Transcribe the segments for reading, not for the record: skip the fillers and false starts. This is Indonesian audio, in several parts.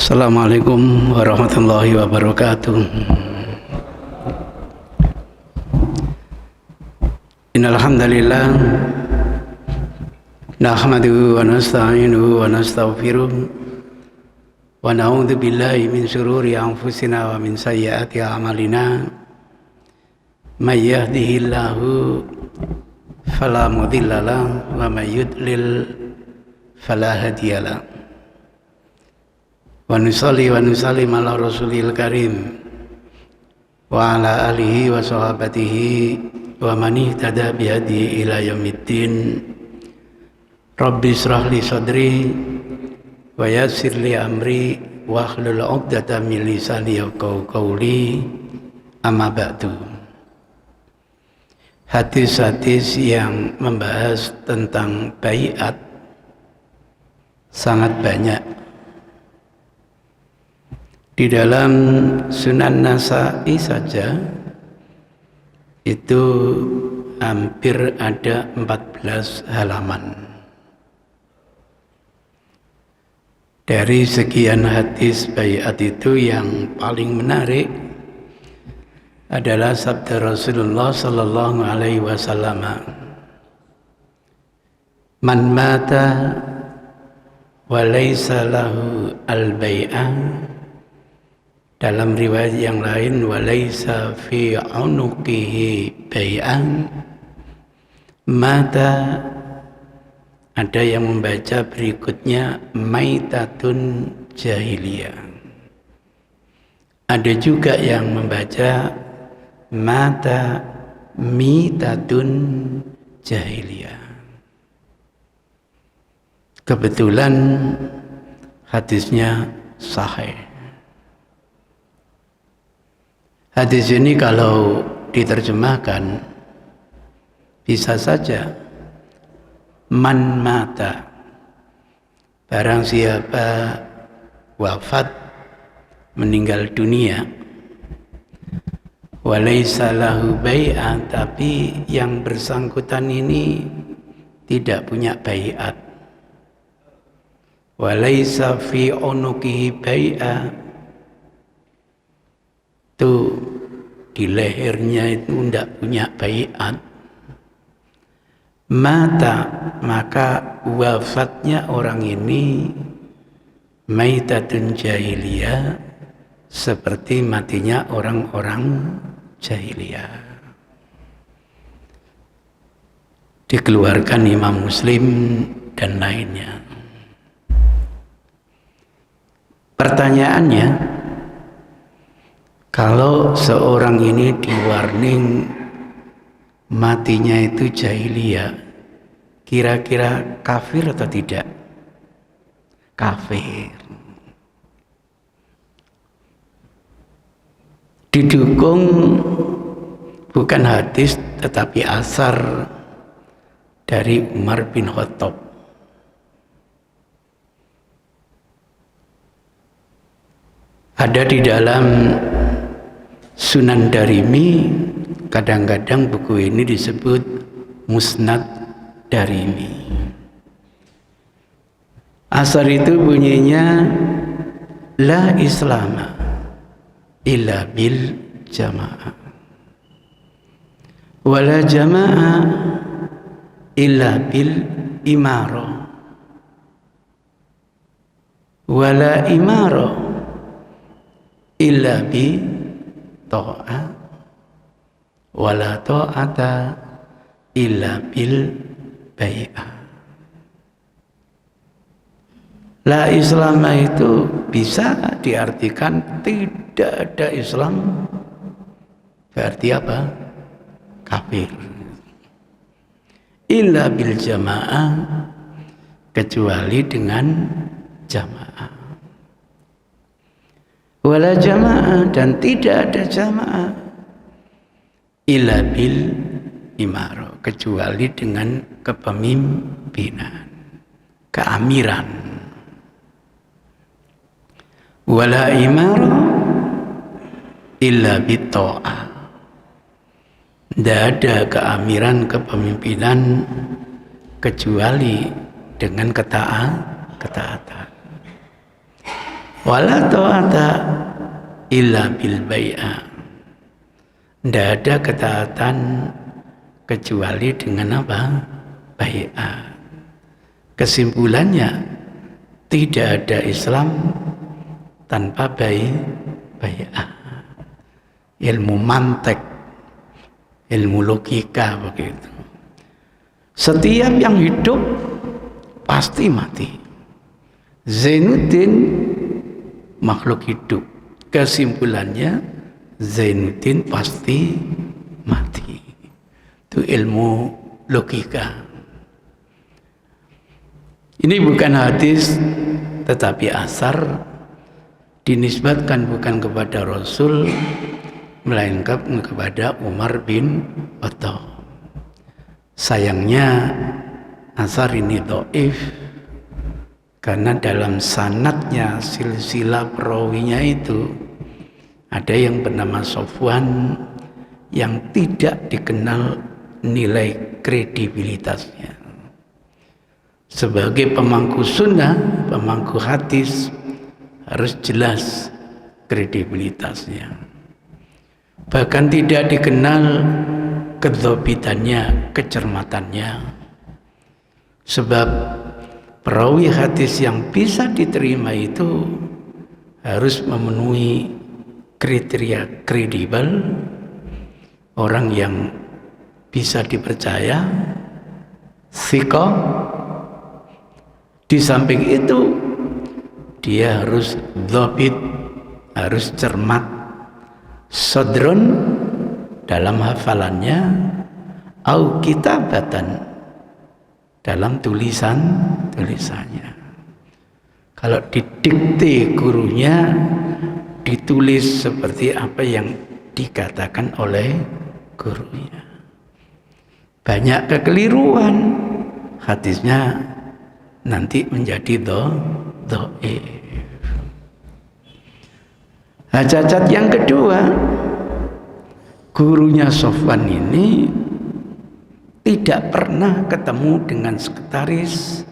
Assalamualaikum warahmatullahi wabarakatuh. Innal hamdalillah nahmaduhu wa nasta'inuhu wa nastaghfiruh wa na'udzu billahi min shururi anfusina wa min sayyiati a'malina. May yahdihillahu fala mudilla lahu wa may yudlil fala hadiya lahu. Wa nusalli wa nusallim ala rasulil karim wa ala alihi wa sahabatihi wa man ihtada bihadihi ila yaumiddin. Rabbi israh li sadri wa yassir li amri wa hlul 'uqdatam min lisani yafqahu qawli. Amma ba'du. Hadis-hadis yang membahas tentang baiat sangat banyak. Di dalam Sunan Nasa'i saja itu hampir ada 14 halaman. Dari sekian hadis baiat itu yang paling menarik adalah sabda Rasulullah sallallahu alaihi wasallam, "Man mata wa laysa lahu al-bai'ah." Dalam riwayat yang lain, walaisa fi unuqihi bai'an, mata. Ada yang membaca berikutnya maitatun jahiliyah. Ada juga yang membaca mata mitatun jahiliyah. Kebetulan hadisnya sahih. Hadis ini kalau diterjemahkan bisa saja man mata, barang siapa wafat meninggal dunia, walaysa lahu bai'ah, tapi yang bersangkutan ini tidak punya bai'at, walaysa fi unuqihi bai'ah, itu di lehernya itu tidak punya bai'at, mata, maka wafatnya orang ini maitatun jahiliyah, seperti matinya orang-orang jahiliyah. Dikeluarkan Imam Muslim dan lainnya. Pertanyaannya, kalau seorang ini di-warning matinya itu jahiliyah, kira-kira kafir atau tidak? Kafir. Didukung bukan hadis tetapi asar dari Umar bin Khattab. Ada di dalam Sunan Darimi, kadang-kadang buku ini disebut Musnad Darimi. Asar itu bunyinya, la islama illa bil jamaah, wala jamaah illa bil imarah, wala imarah illa bi ta'ah, wala ta'ata illa bil bai'ah. La Islam itu bisa diartikan tidak ada Islam, berarti apa? Kafir. Illa bil jamaah, kecuali dengan jamaah. Wala jamaah, dan tidak ada jamaah illa bil imarah, kecuali dengan kepemimpinan, keamiran. Wala imarah illa bit ta'ah, tidak ada keamiran, kepemimpinan kecuali dengan ketaatan. Wala ta'ata illa bil bai'a. Tidak ada ketaatan kecuali dengan apa? Bai'ah. Kesimpulannya, tidak ada Islam tanpa bai'ah. Ilmu mantek, ilmu logika begitu. Setiap yang hidup pasti mati. Zainuddin makhluk hidup. Kesimpulannya, Zainuddin pasti mati. Itu ilmu logika. Ini bukan hadis tetapi asar, dinisbatkan bukan kepada Rasul melainkan kepada Umar bin Khattab. Sayangnya asar ini dhaif karena dalam sanadnya, silsilah perawinya itu ada yang bernama Sofwan yang tidak dikenal nilai kredibilitasnya. Sebagai pemangku sunnah, pemangku hadis, harus jelas kredibilitasnya. Bahkan tidak dikenal kedzobitannya, kecermatannya. Sebab perawi hadis yang bisa diterima itu harus memenuhi kriteria kredibel, orang yang bisa dipercaya, thiqah. Di samping itu dia harus dzabit, harus cermat, sadrun dalam hafalannya, au kitabatan dalam tulisannya. Kalau didikte gurunya, ditulis seperti apa yang dikatakan oleh gurunya. Banyak kekeliruan, hadisnya nanti menjadi dhaif. Cacat yang kedua, gurunya Sofwan ini tidak pernah ketemu dengan sekretaris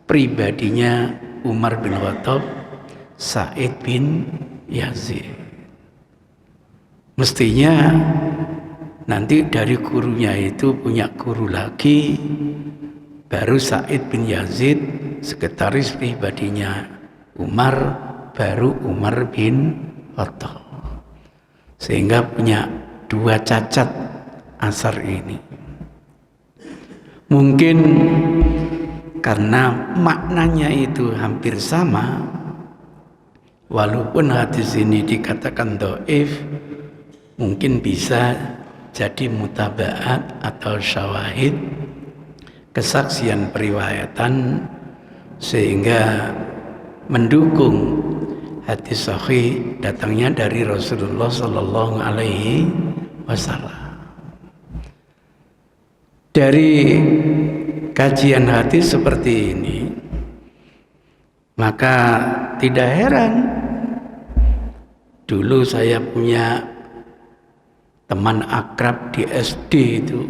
pribadinya Umar bin Khattab, Sa'id bin Yazid. Mestinya nanti dari gurunya itu punya guru lagi, baru Sa'id bin Yazid sekretaris pribadinya Umar, baru Umar bin Khattab. Sehingga punya dua cacat asar ini. Mungkin karena maknanya itu hampir sama, walaupun hadis ini dikatakan dhaif, mungkin bisa jadi mutabaat atau syawahid, kesaksian periwayatan, sehingga mendukung hadis sahih datangnya dari Rasulullah Sallallahu Alaihi Wasallam. Dari kajian hadis seperti ini, maka tidak heran dulu saya punya teman akrab di SD itu,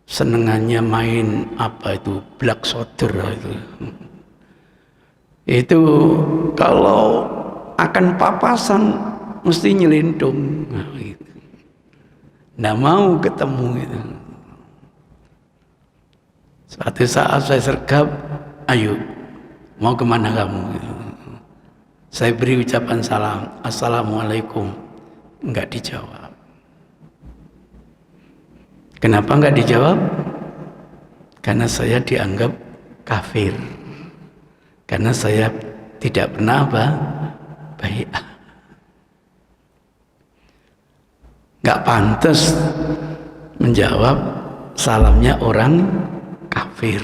senengannya main apa itu, black soldier itu kalau akan papasan mesti nyelindung, nggak mau ketemu gitu. Suatu saat saya sergap, ayo mau kemana kamu gitu. Saya beri ucapan salam, assalamualaikum, nggak dijawab. Kenapa nggak dijawab? Karena saya dianggap kafir. Karena saya tidak pernah bai'ah. Nggak pantas menjawab salamnya orang kafir.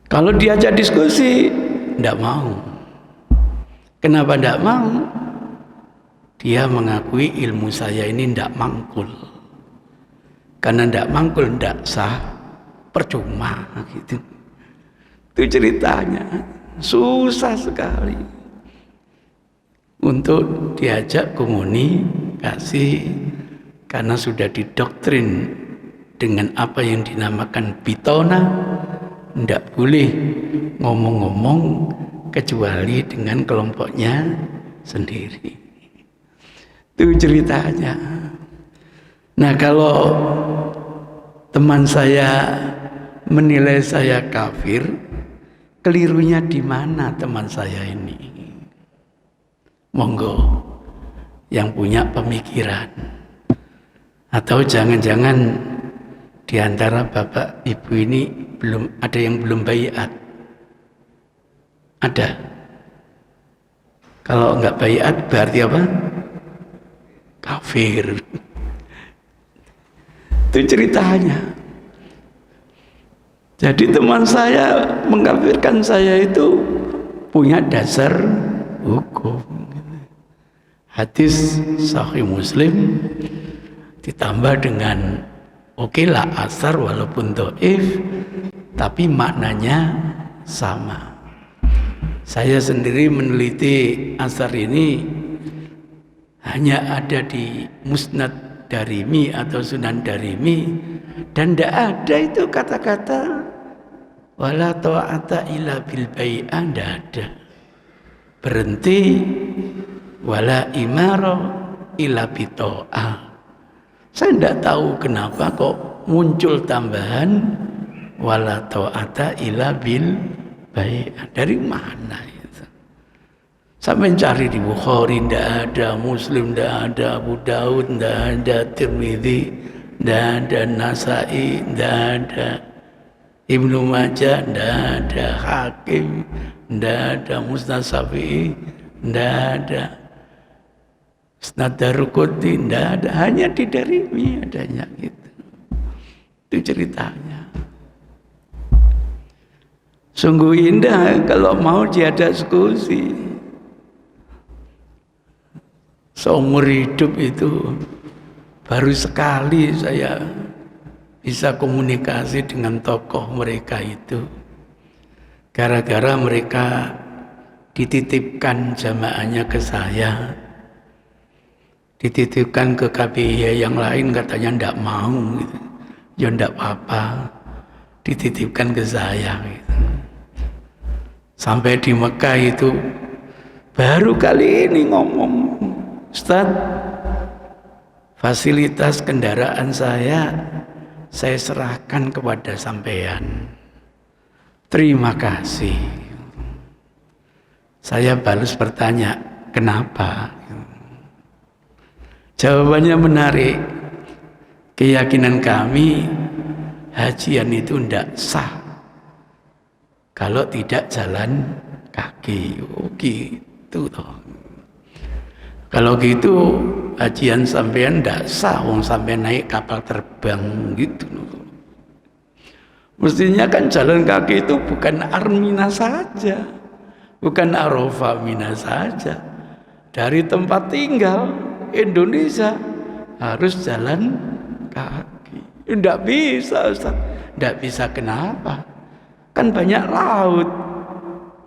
Kalau diajak diskusi, nggak mau. Kenapa nggak mau? Dia mengakui ilmu saya ini nggak mangkul. Karena nggak mangkul, nggak sah, percuma gitu. Itu ceritanya, susah sekali untuk diajak komunikasi karena sudah didoktrin dengan apa yang dinamakan bitona, ndak boleh ngomong-ngomong kecuali dengan kelompoknya sendiri. Itu ceritanya. Nah, kalau teman saya menilai saya kafir, kelirunya di mana teman saya ini? Monggo yang punya pemikiran. Atau jangan-jangan di antara bapak ibu ini belum ada yang belum baiat. Ada. Kalau enggak baiat berarti apa? Kafir. Itu ceritanya. Jadi teman saya mengkafirkan saya itu punya dasar hukum. Hadis Sahih Muslim ditambah dengan oke lah asar walaupun dhaif, tapi maknanya sama. Saya sendiri meneliti asar ini hanya ada di Musnad Darimi atau Sunan Darimi, dan tidak ada itu kata-kata wala ta'ata illa bil bai'ah, tidak ada. Berhenti wala imara illa bita'ah. Saya tidak tahu kenapa kok muncul tambahan wala ta'ata illa bil bai'ah. Dari mana itu? Saya mencari di Bukhari, tidak ada, Muslim tidak ada, Abu Daud tidak ada, Tirmidzi tidak ada, Nasai tidak ada, Ibnu Majah tidak ada, Hakim tidak ada, Musnad Syafi'i tidak ada, Musnad Daruqutni tidak ada, hanya di Darimi adanya gitu. Itu ceritanya. Sungguh indah kalau mau diada diskusi. Seumur hidup itu baru sekali saya bisa komunikasi dengan tokoh mereka itu. Gara-gara mereka dititipkan jamaahnya ke saya, dititipkan ke KPI yang lain katanya ndak mau gitu. Ya ndak apa-apa, dititipkan ke saya gitu. Sampai di Mekah itu baru kali ini ngomong, Ustaz, fasilitas kendaraan saya serahkan kepada sampean. Terima kasih. Saya balas bertanya, kenapa? Jawabannya menarik. Keyakinan kami, hajian itu tidak sah kalau tidak jalan kaki. Oh gitu toh. Kalau gitu hajian sampean ndak sah, wong sampean naik kapal terbang gitu. Mestinya kan jalan kaki itu bukan Armina saja, bukan Arafah Mina saja. Dari tempat tinggal Indonesia harus jalan kaki. Ndak bisa, Ustaz. Ndak bisa kenapa? Kan banyak laut.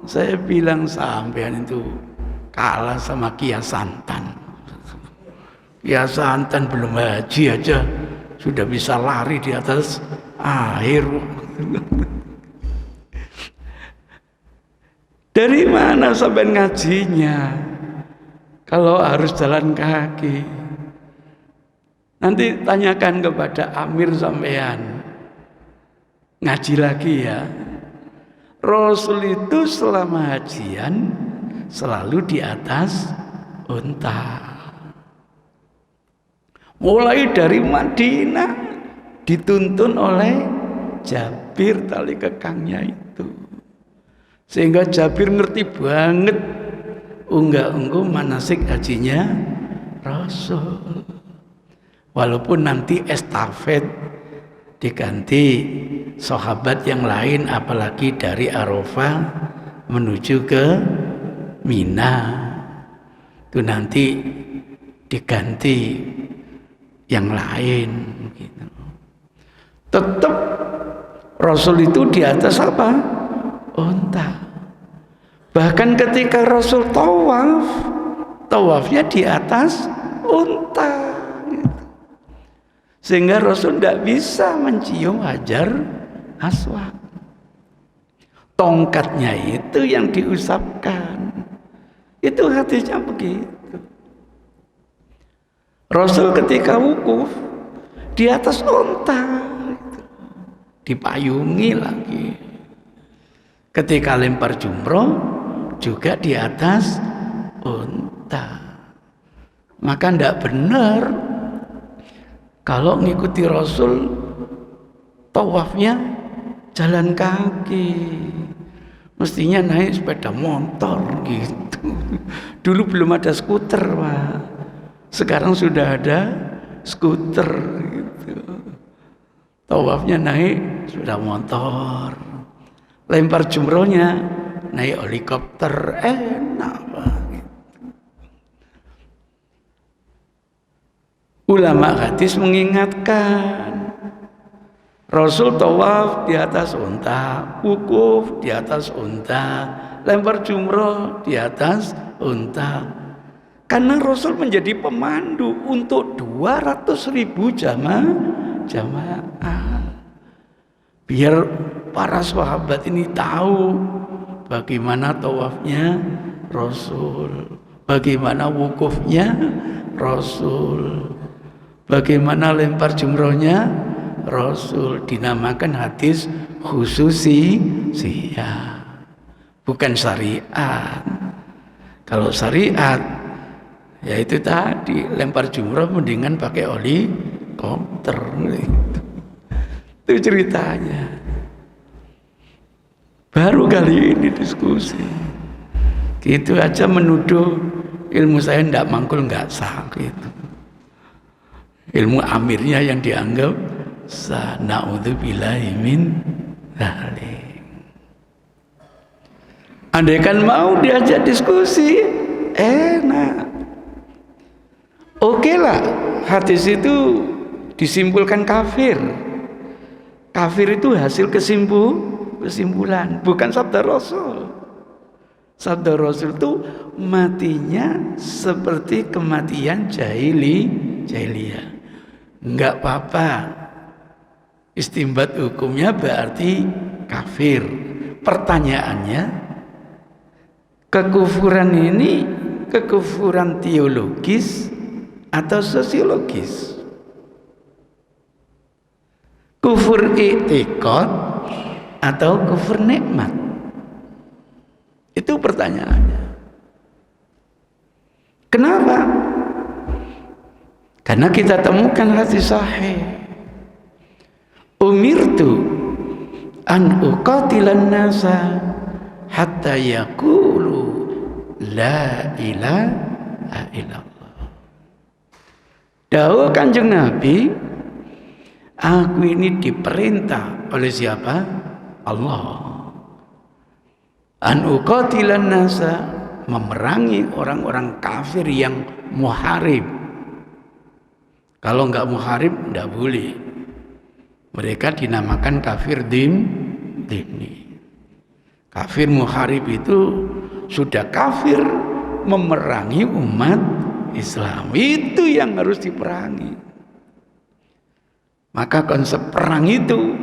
Saya bilang sampean itu kalah sama Kiai Santan. Kiai Santan belum haji aja sudah bisa lari di atas air. Dari mana sampai ngajinya kalau harus jalan kaki? Nanti tanyakan kepada Amir sampean, ngaji lagi ya. Rasul itu selama hajian selalu di atas unta. Mulai dari Madinah dituntun oleh Jabir tali kekangnya itu. Sehingga Jabir ngerti banget unggah-ungguh manasik hajinya Rasul. Walaupun nanti estafet diganti sahabat yang lain, apalagi dari Arafah menuju ke Mina, itu nanti diganti yang lain gitu. Tetap Rasul itu di atas apa? Unta. Bahkan ketika Rasul tawaf, tawafnya di atas unta gitu. Sehingga Rasul tidak bisa mencium Hajar Aswad. tongkatnya itu yang diusapkan. Itu hadisnya begitu. Rasul ketika wukuf di atas unta, dipayungi lagi. Ketika lempar jumroh juga di atas unta. Maka tidak benar kalau ngikuti Rasul tawafnya jalan kaki. Mestinya naik sepeda motor gitu. Dulu belum ada skuter, Pak. Sekarang sudah ada skuter gitu. Tawafnya naik sepeda motor. Lempar jumrohnya naik helikopter, enak banget. Ulama hadis mengingatkan, Rasul tawaf di atas unta, wukuf di atas unta, lempar jumroh di atas unta. Karena Rasul menjadi pemandu untuk 200.000 jamaah. Biar para sahabat ini tahu bagaimana tawafnya Rasul, bagaimana wukufnya Rasul, bagaimana lempar jumrohnya Rasul. Dinamakan hadis khususiyah, bukan syariat. Kalau syariat ya itu tadi, lempar jumroh mendingan pakai helikopter. Itu ceritanya. Baru kali ini diskusi. Gitu aja menuduh ilmu saya tidak mangkul, nggak sah gitu. Ilmu amirnya yang dianggap sah. Na'udzubillahi min dzalik. Andaikan mau diajak diskusi, enak. Oke lah, hadis itu disimpulkan kafir. Kafir itu hasil kesimpulan, bukan sabda Rasul. Sabda Rasul itu matinya seperti kematian jahiliyah. Enggak apa-apa. Istimbat hukumnya berarti kafir. Pertanyaannya, kekufuran ini kekufuran teologis atau sosiologis? Kufur i'tiqad atau kufur nikmat? Itu pertanyaannya. Kenapa? Karena kita temukan hadis sahih. Umirtu an uqatilan nasa hatta yaqulu la ilaha illallah. Dawuh Kanjeng Nabi, aku ini diperintah oleh siapa? Allah. An uqatilan nasa, memerangi orang-orang kafir yang muharib. Kalau enggak muharib enggak boleh. Mereka dinamakan kafir dhimmi. Kafir muharib itu sudah kafir memerangi umat Islam. Itu yang harus diperangi. Maka konsep perang itu,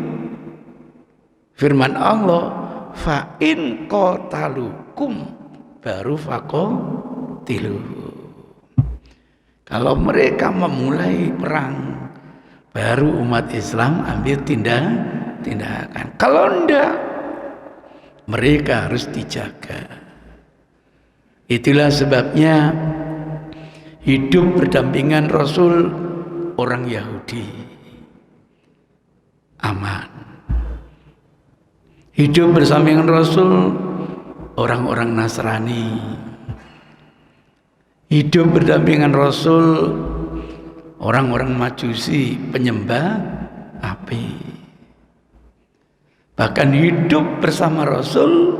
firman Allah, fa in qatalukum baru faqatilu. Kalau mereka memulai perang, baru umat Islam ambil tindakan. Kalau enggak, mereka harus dijaga. Itulah sebabnya hidup berdampingan Rasul orang Yahudi aman. Hidup bersampingan Rasul orang-orang Nasrani. Hidup berdampingan Rasul orang-orang Majusi, penyembah api. Bahkan hidup bersama Rasul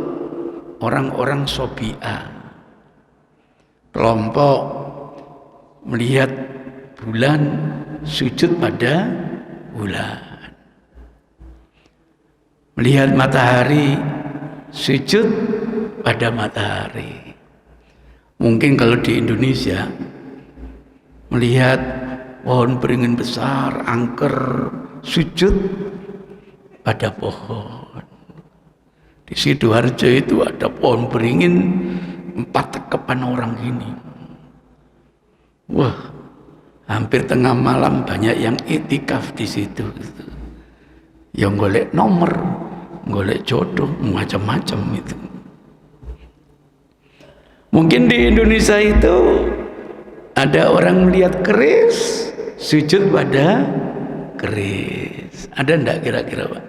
orang-orang Sobi'ah, kelompok melihat bulan, sujud pada bulan. Melihat matahari, sujud pada matahari. Mungkin kalau di Indonesia melihat pohon beringin besar, angker, sujud pada pohon. Di Sidoarjo itu ada pohon beringin 4 tekepan orang gini. Wah, hampir tengah malam banyak yang itikaf di situ. Yang golek nomor, golek jodoh, macam-macam itu. Mungkin di Indonesia itu ada orang melihat keris, sujud pada keris. Ada enggak kira-kira, Pak?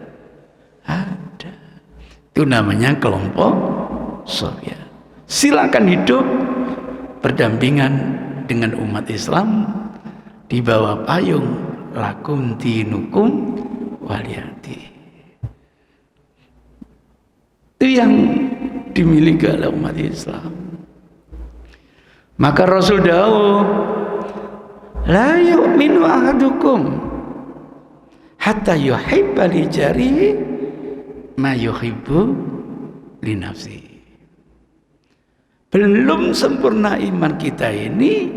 Ada. Itu namanya kelompok Sofiah. Silakan hidup berdampingan dengan umat Islam di bawah payung lakum dinukum waliyati. Itu yang dimiliki oleh umat Islam. Maka Rasul dawuh, la yu'minu ahadukum hatta yuhibba li jarihi ma yuhibbu li nafsihi. Belum sempurna iman kita ini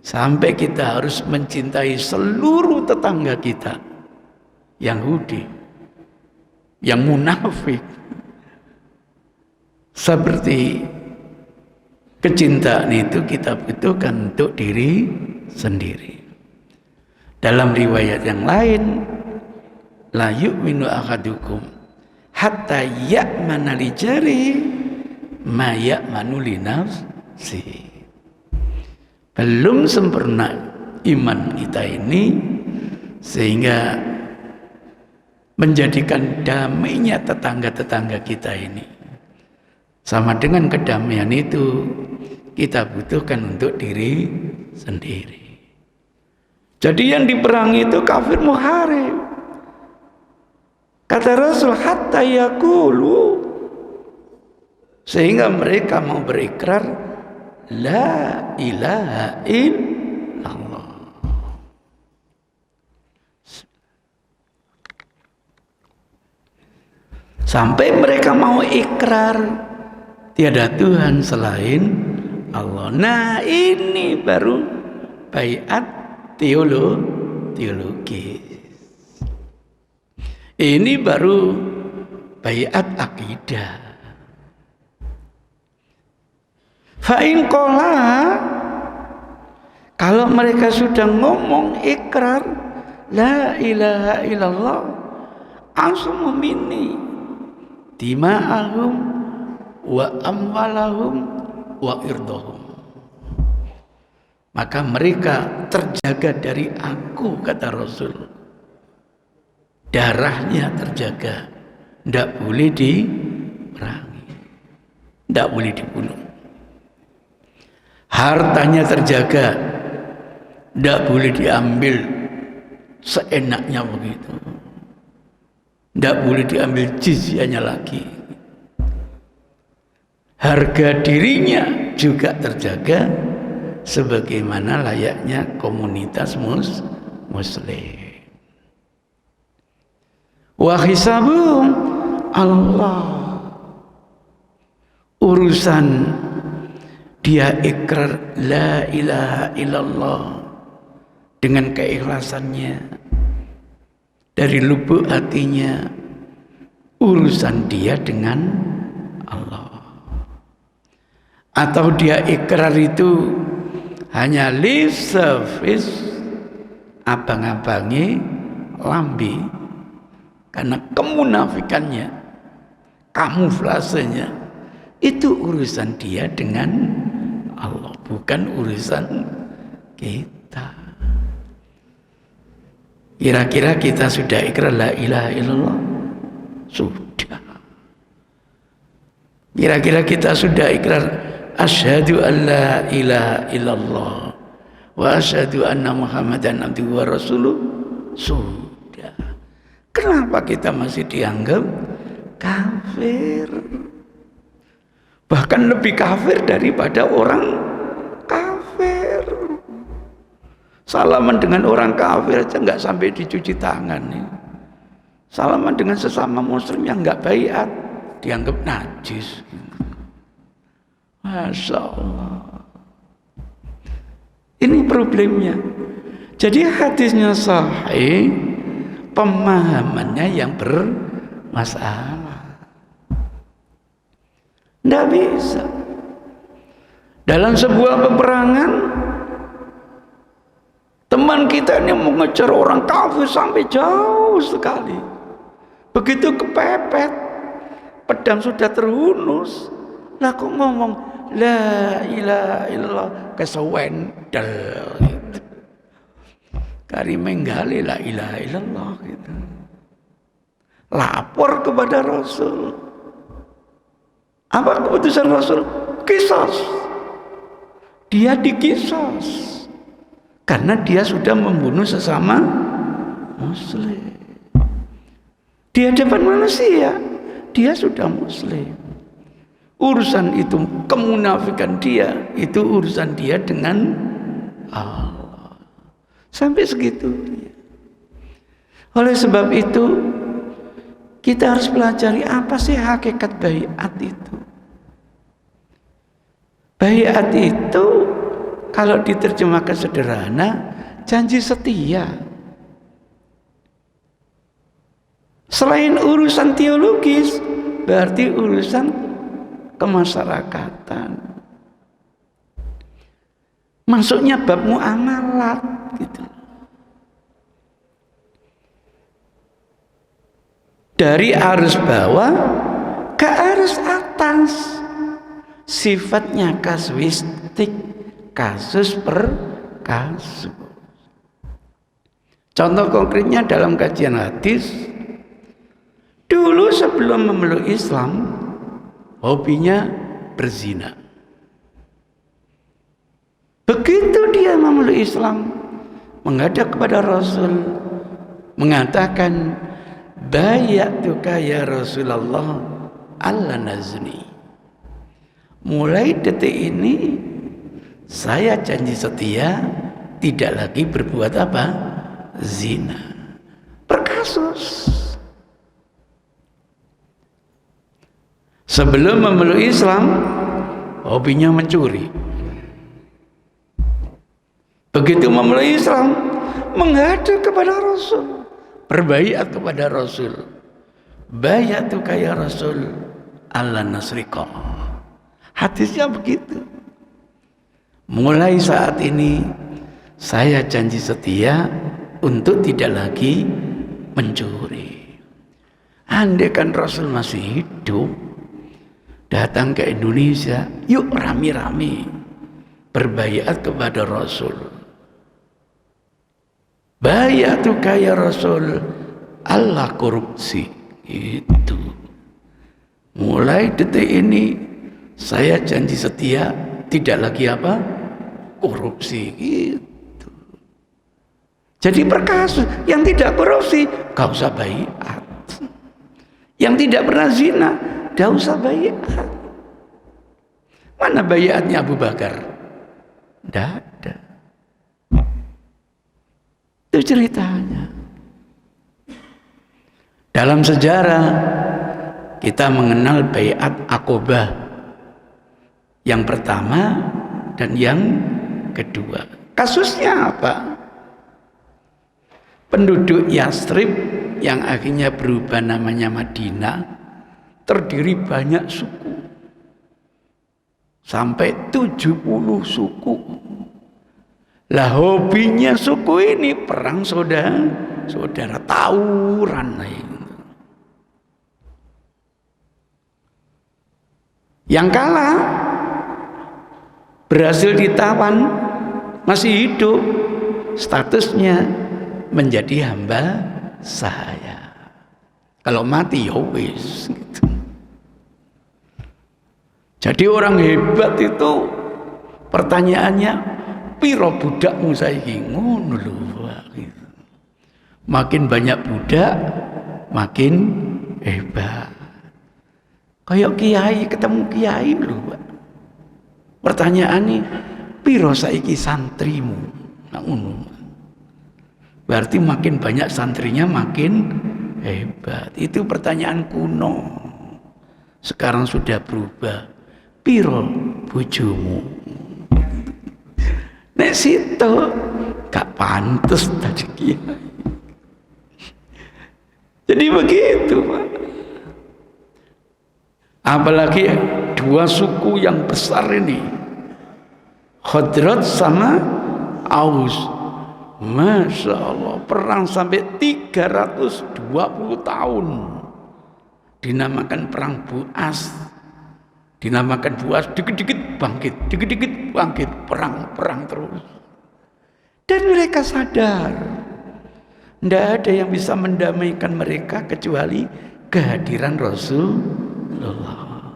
sampai kita harus mencintai seluruh tetangga kita yang Yahudi, yang munafik, seperti kecintaan itu kita butuhkan untuk diri sendiri. Dalam riwayat yang lain, la yu'minu ahadukum hatta ya'mana li jari ma ya'manu li nafsi. Belum sempurna iman kita ini sehingga menjadikan damainya tetangga-tetangga kita ini sama dengan kedamaian itu kita butuhkan untuk diri sendiri. Jadi yang diperangi itu kafir muharib. Kata Rasul hatta yaqulu, sehingga mereka mau berikrar la ilaha illallah. Sampai mereka mau ikrar tiada Tuhan selain Allah. Nah, ini baru baiat teologis. Ini baru baiat akidah. Fa'in qala, kalau mereka sudah ngomong ikrar la ilaha illallah, langsung memini dima'ahum wa amwalahum wa irdahum, maka mereka terjaga dari aku, kata Rasul. Darahnya terjaga, tidak boleh diperangi, tidak boleh dibunuh. Hartanya terjaga, tidak boleh diambil seenaknya begitu, tidak boleh diambil jizyahnya lagi. Harga dirinya juga terjaga sebagaimana layaknya komunitas muslim. Wa hisabuhum Allah, urusan dia ikrar la ilaha illallah dengan keikhlasannya dari lubuk hatinya, urusan dia dengan Allah. Atau dia ikrar itu hanya lip service, abang-abangi lambi, karena kemunafikannya, kamuflasenya, itu urusan dia dengan Allah, bukan urusan kita. Kira-kira kita sudah ikrar la ilaha illallah? Sudah. Kira-kira kita sudah ikrar asyhadu an la ilaha illallah wa asyhadu anna muhammadan abduhu wa rasuluh? Sudah. Kenapa kita masih dianggap kafir? Bahkan lebih kafir daripada orang kafir. Salaman dengan orang kafir aja nggak sampai dicuci tangan nih. Salaman dengan sesama muslim yang nggak baiat dianggap najis. Masya Allah. Ini problemnya. Jadi hadisnya sahih, pemahamannya yang bermasalah. Tidak bisa. Dalam sebuah peperangan, teman kita ini mengejar orang kafir sampai jauh sekali. Begitu kepepet, pedang sudah terhunus, lah kok ngomong la ilaha illallah kesewendel gitu. Kari menggali la ilaha illallah gitu. Lapor kepada Rasul. Apa keputusan Rasul? Qisas. Dia diqisas karena dia sudah membunuh sesama muslim. Di hadapan manusia dia sudah muslim. Urusan itu kemunafikan dia, itu urusan dia dengan Allah. Sampai segitu. Oleh sebab itu kita harus pelajari apa sih hakikat baiat itu. Baiat itu kalau diterjemahkan sederhana, janji setia. Selain urusan teologis, berarti urusan kemasyarakatan. Masuknya bab muamalat gitu. Dari arus bawah ke arus atas. Sifatnya kasuistik, kasus per kasus. Contoh konkretnya dalam kajian hadis, dulu sebelum memeluk Islam, hobinya berzina. Begitu dia memeluk Islam, menghadap kepada Rasul, mengatakan, bayatuka ya Rasulullah alla nazni. Mulai detik ini saya janji setia tidak lagi berbuat apa? Zina. Berkasus. Sebelum memeluk Islam, hobinya mencuri. Begitu memeluk Islam, menghadap kepada Rasul, berbaiat kepada Rasul. Bayatuka ya Rasul alla nasriqa. Hadisnya begitu. Mulai saat ini saya janji setia untuk tidak lagi mencuri. Andai kan Rasul masih hidup, datang ke Indonesia, yuk rame-rame berbaiat kepada Rasul. Bayatuka ya Rasul Allah korupsi. Itu. Mulai detik ini saya janji setia tidak lagi apa? Korupsi gitu. Jadi berkasus. Yang tidak korupsi gak usah baiat. Yang tidak pernah zina gak usah baiat. Mana baiatnya Abu Bakar? Tidak ada. Itu ceritanya. Dalam sejarah kita mengenal baiat Aqobah yang pertama dan yang kedua. Kasusnya apa? Penduduk Yastrib yang akhirnya berubah namanya Madinah terdiri banyak suku. Sampai 70 suku. Lah hobinya suku ini perang saudara tawuran. Yang kalah berhasil ditawan, masih hidup, statusnya menjadi hamba saya. Kalau mati ya wis gitu. Jadi orang hebat itu pertanyaannya, piro budakmu saiki? Ngono lho, gitu. Makin banyak budak, makin hebat. Kayak kiai ketemu kiai lho, Pak. Pertanyaan nih, piro saiki santrimu? Nah, berarti makin banyak santrinya makin hebat. Itu pertanyaan kuno. Sekarang sudah berubah. Piro bojomu? Nek situ gak pantes tadi kiai. Jadi begitu, Pak. Apalagi dua suku yang besar ini, Khazraj sama Aus. Masya Allah, perang sampai 320 tahun. Dinamakan perang Bu'as. Dinamakan Bu'as, dikit-dikit bangkit, perang terus. Dan mereka sadar, tidak ada yang bisa mendamaikan mereka kecuali kehadiran Rasulullah.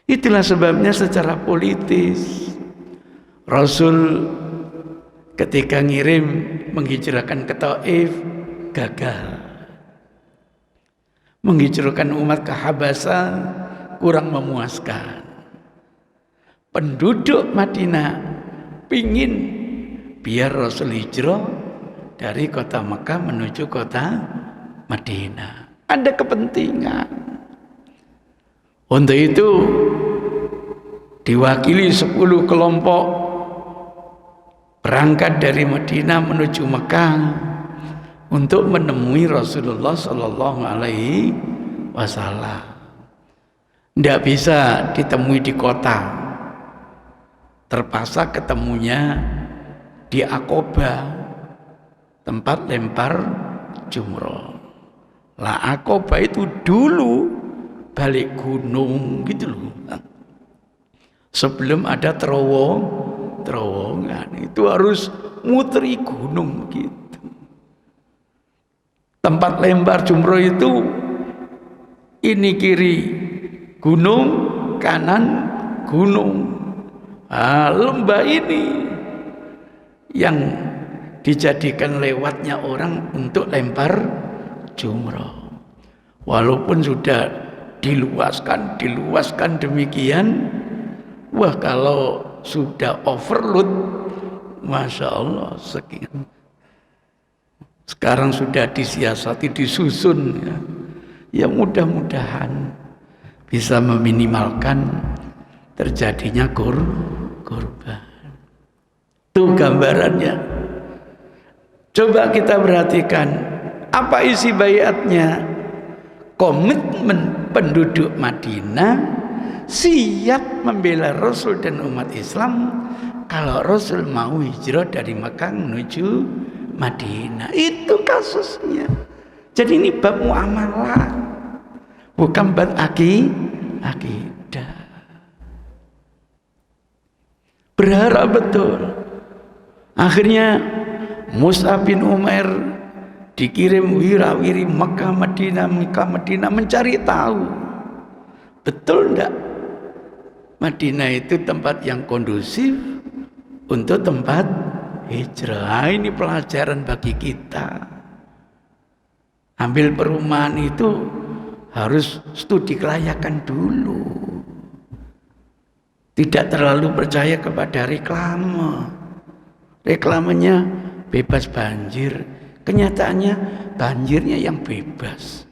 Itulah sebabnya secara politis Rasul ketika ngirim menghijrahkan ke Taif gagal. Menghijrahkan umat ke Habasa kurang memuaskan. Penduduk Madinah pingin biar Rasul hijrah dari kota Mekah menuju kota Madinah. Ada kepentingan. Untuk itu diwakili 10 kelompok berangkat dari Madinah menuju Mekah untuk menemui Rasulullah Sallallahu Alaihi Wasallam. Tidak bisa ditemui di kota, terpaksa ketemunya di Aqabah, tempat lempar jumroh. Lah Aqabah itu dulu balik gunung gitu loh. Sebelum ada terowongan itu harus muteri gunung gitu. Tempat lempar jumroh itu ini kiri gunung, kanan gunung. Lembah ini yang dijadikan lewatnya orang untuk lempar jumroh. Walaupun sudah diluaskan demikian, wah kalau sudah overload, Masya Allah sekian. Sekarang sudah disiasati, disusun ya mudah-mudahan bisa meminimalkan terjadinya korban. Itu gambarannya. Coba kita perhatikan apa isi baiatnya. Komitmen penduduk Madinah siap membela Rasul dan umat Islam kalau Rasul mau hijrah dari Mekah menuju Madinah. Itu kasusnya. Jadi ini bab muamalah, bukan bab akidah. Berharap betul. Akhirnya Mus'ab bin Umair dikirim wirawiri Mekah Madinah mencari tahu betul enggak Madinah itu tempat yang kondusif untuk tempat hijrah. Ini pelajaran bagi kita. Ambil perumahan itu harus studi kelayakan dulu. Tidak terlalu percaya kepada reklame. Reklamenya bebas banjir. Kenyataannya banjirnya yang bebas.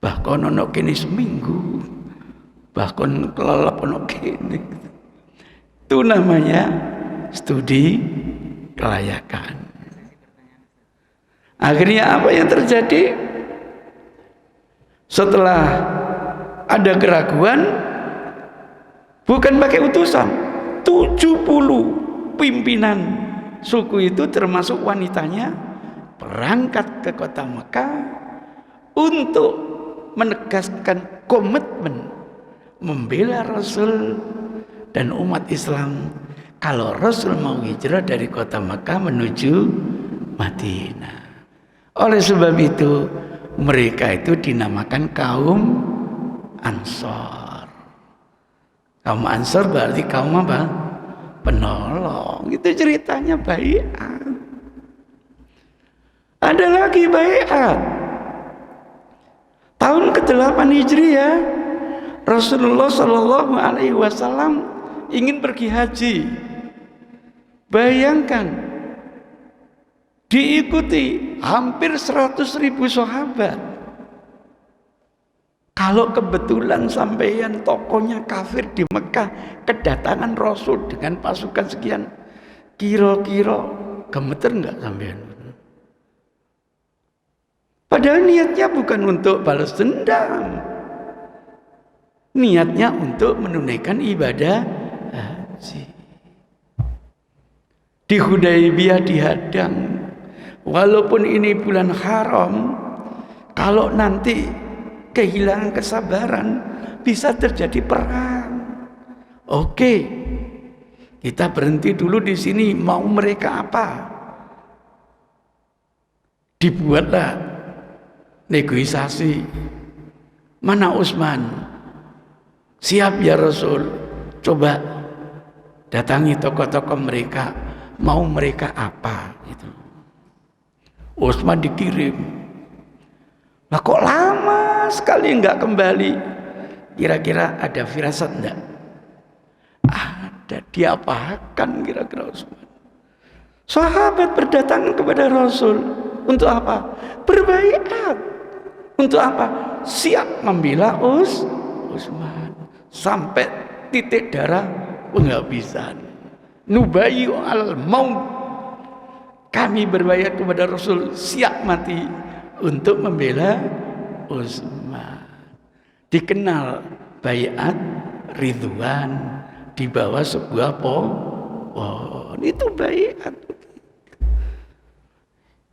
Bahkan ono kene seminggu. Bahkan kelelep ono kene. Itu namanya studi kelayakan. Akhirnya apa yang terjadi? Setelah ada keraguan, bukan pakai utusan, 70 pimpinan suku itu termasuk wanitanya berangkat ke kota Mekah untuk menegaskan komitmen membela Rasul dan umat Islam kalau Rasul mau hijrah dari kota Mekah menuju Madinah. Oleh sebab itu mereka itu dinamakan kaum Ansor. Kaum Ansor berarti kaum apa? Penolong. Itu ceritanya baiat. Ada lagi baiat. Tahun ke-8 Hijriah, Rasulullah Shallallahu Alaihi Wasallam ingin pergi haji. Bayangkan, diikuti hampir 100.000 sahabat. Kalau kebetulan sampeyan tokohnya kafir di Mekah, kedatangan Rasul dengan pasukan sekian, kira-kira gemeter enggak sampeyan? Padahal niatnya bukan untuk balas dendam. Niatnya untuk menunaikan ibadah haji. Di Hudaybiyah dihadang. Walaupun ini bulan haram, kalau nanti kehilangan kesabaran, bisa terjadi perang. Oke, kita berhenti dulu di sini. Mau mereka apa? Dibuatlah negosiasi. Mana Utsman? Siap ya Rasul. Coba datangi tokoh-tokoh mereka. Mau mereka apa? Gitu. Utsman dikirim. Lah kok lama sekali nggak kembali? Kira-kira ada firasat enggak? Ada, diapakan kira-kira Utsman? Sahabat berdatangan kepada Rasul untuk apa? Berbaiat. Untuk apa? Siap membela Utsman sampai titik darah penghabisan. Nubayyu al maut. Kami berbaiat kepada Rasul, siap mati untuk membela Utsman. Dikenal baiat ridwan di bawah sebuah pohon. Itu baiat.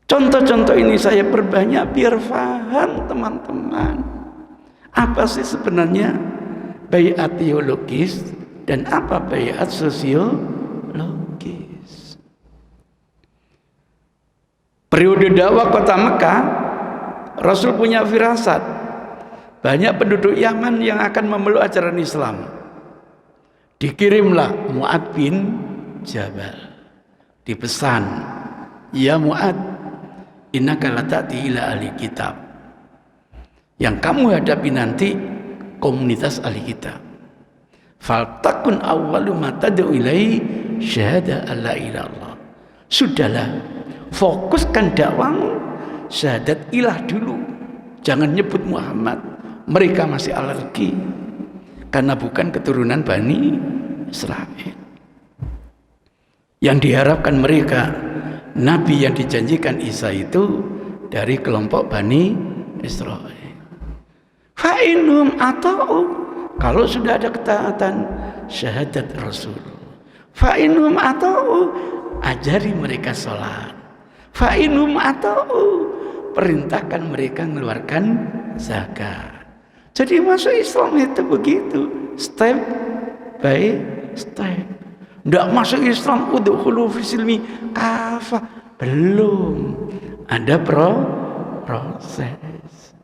Contoh-contoh ini saya perbanyak biar paham teman-teman. Apa sih sebenarnya baiat teologis dan apa baiat sosiologis? Periode dakwah kota Mekah, Rasul punya firasat. Banyak penduduk Yaman yang akan memeluk ajaran Islam. Dikirimlah Mu'ad bin Jabal. Dipesan, ya Mu'ad, innaka lata'ti ila ahli kitab. Yang kamu hadapi nanti komunitas ahli kitab. Faltakun awwalu ma tad'u ilaihi syahada alla ilaha illallah. Sudahlah, fokuskan dakwamu syahadat ilah dulu. Jangan nyebut Muhammad. Mereka masih alergi karena bukan keturunan Bani Israel. Yang diharapkan mereka, Nabi yang dijanjikan Isa itu dari kelompok Bani Israel. Fa'inhum ata'u, kalau sudah ada ketaatan, syahadat Rasul. Fa'inhum ata'u, ajari mereka sholat. Fa'inhum ata'u, perintahkan mereka mengeluarkan zakat. Jadi masuk Islam itu begitu, step by step. Tidak masuk Islam udkhulu fisilmi kafah, belum, ada proses.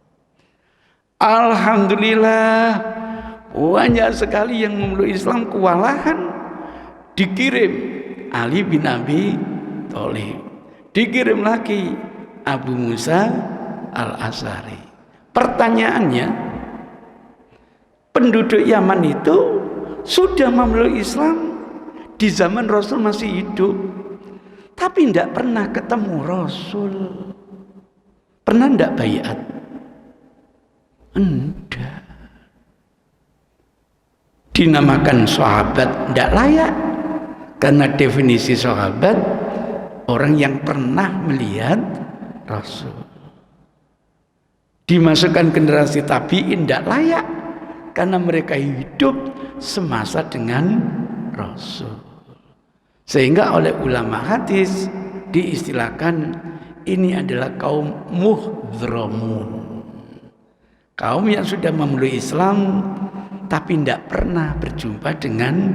Alhamdulillah banyak sekali yang memeluk Islam kewalahan. Dikirim Ali bin Abi Thalib, dikirim lagi Abu Musa al-Asy'ari. Pertanyaannya, penduduk Yaman itu sudah memeluk Islam di zaman Rasul masih hidup, tapi tidak pernah ketemu Rasul. Pernah tidak baiat? Enggak. Dinamakan sahabat tidak layak, karena definisi sahabat orang yang pernah melihat Rasul. Dimasukkan generasi tabi'in tidak layak, karena mereka hidup semasa dengan Rasul. Sehingga oleh ulama hadis diistilahkan ini adalah kaum muhdhramun, kaum yang sudah memeluk Islam tapi tidak pernah berjumpa dengan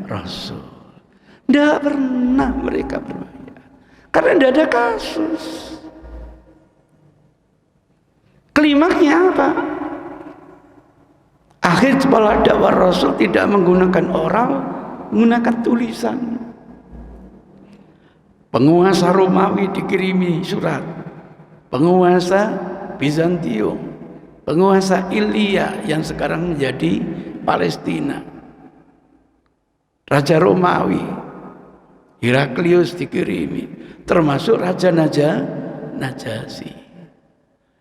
Rasul. Tidak pernah mereka berbaiat karena tidak ada kasus. Klimaknya apa? Akhir kepala dakwah Rasul tidak menggunakan oral, menggunakan tulisan. Penguasa Romawi dikirimi surat, penguasa Bizantium, penguasa Ilya yang sekarang menjadi Palestina, Raja Romawi Heraklius dikirimi, termasuk Raja Najasyi.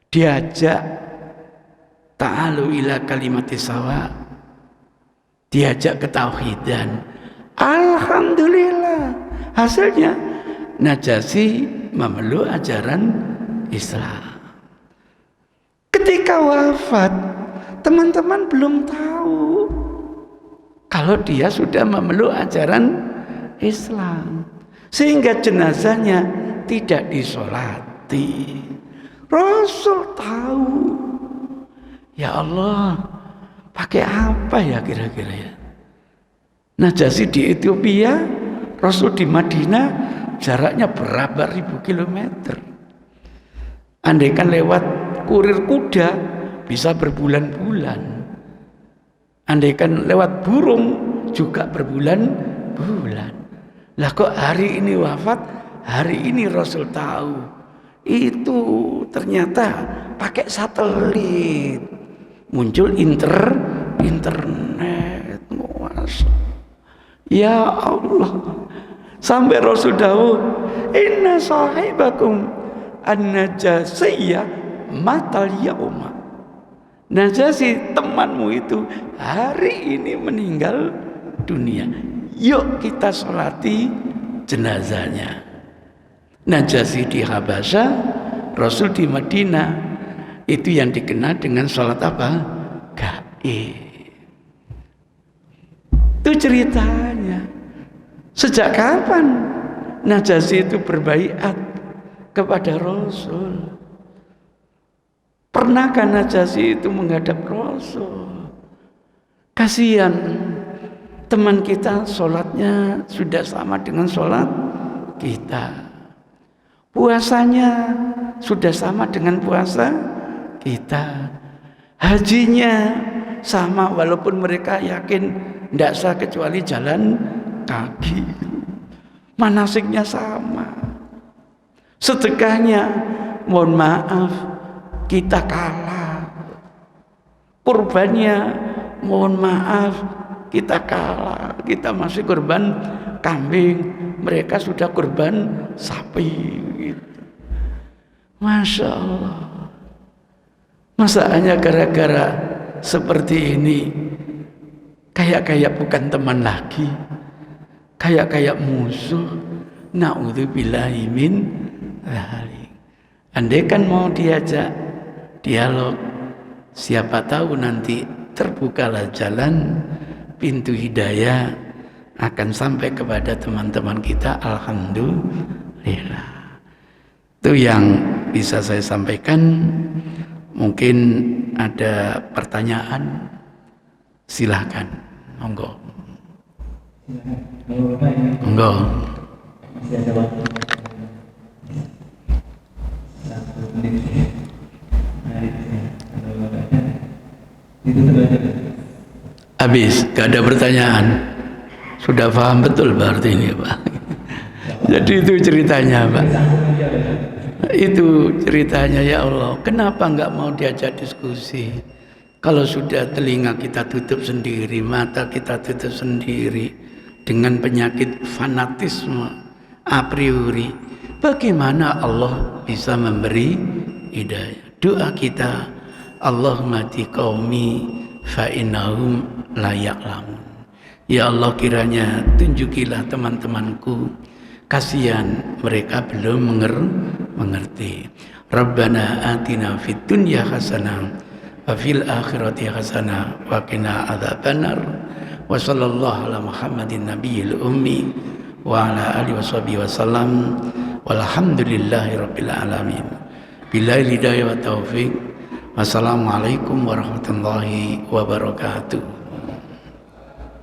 Diajak ta'alu ila kalimati sawa, diajak ketauhidan. Alhamdulillah, hasilnya Najasyi memeluk ajaran Islam. Ketika wafat, teman-teman belum tahu kalau dia sudah memeluk ajaran Islam, sehingga jenazahnya tidak disolati. Rasul tahu. Ya Allah, pakai apa ya kira-kira ya? Najasyi di Ethiopia, Rasul di Madinah, jaraknya berapa ribu kilometer. Andaikan lewat kurir kuda bisa berbulan-bulan. Andaikan lewat burung juga berbulan-bulan. Lah kok hari ini wafat, hari ini Rasul tahu. Itu ternyata pakai satelit. Muncul internet. Ya Allah. Sampai Rasul dawuh, inna sahibakum an-najasiyya matal yauma. Najasyi temanmu itu hari ini meninggal dunia. Yuk kita sholati jenazahnya. Najasyi di Habasyah, Rasul di Madinah. Itu yang dikenal dengan sholat apa? Gaib. Itu ceritanya. Sejak kapan Najasyi itu berbaiat kepada Rasul? Pernahkah Najasyi itu menghadap Rasul? Kasihan teman kita sholatnya sudah sama dengan sholat kita. Puasanya sudah sama dengan puasa kita. Hajinya sama walaupun mereka yakin tidak sah kecuali jalan kaki. Manasiknya sama. Sedekahnya, mohon maaf, kita kalah. Kurbannya, mohon maaf, kita kalah. Kita masih kurban kambing, mereka sudah kurban sapi. Gitu. Masya Allah. Masa hanya gara-gara seperti ini, kayak bukan teman lagi, kayak musuh. Na'udzubillahi min dzalik. Andai kan mau diajak dialog, siapa tahu nanti terbukalah jalan, pintu hidayah akan sampai kepada teman-teman kita. Alhamdulillah. Itu yang bisa saya sampaikan. Mungkin ada pertanyaan, silahkan. Monggo. Monggo. Masih ada waktu. 1 menit. Itu terbaca. Habis, gak ada pertanyaan. Sudah paham betul berarti ini, Pak. Jadi itu ceritanya, Pak. Itu ceritanya, ya Allah. Kenapa nggak mau diajak diskusi? Kalau sudah telinga kita tutup sendiri, mata kita tutup sendiri dengan penyakit fanatisme a priori, bagaimana Allah bisa memberi hidayah? Doa kita, Allahumma hdi qaumi fa innahum la ya'lamun. Ya Allah, kiranya tunjukilah teman-temanku, kasihan mereka belum mengerti. Rabbana atina fid dunya hasanah wa fil akhirati hasanah wa qina adzabannar. Wa sallallahu ala Muhammadin nabiyil ummi wa ala alihi washabihi wasallam. Walhamdulillahi rabbil alamin. Billahi hidayah wa taufik. Wassalamualaikum warahmatullahi wabarakatuh.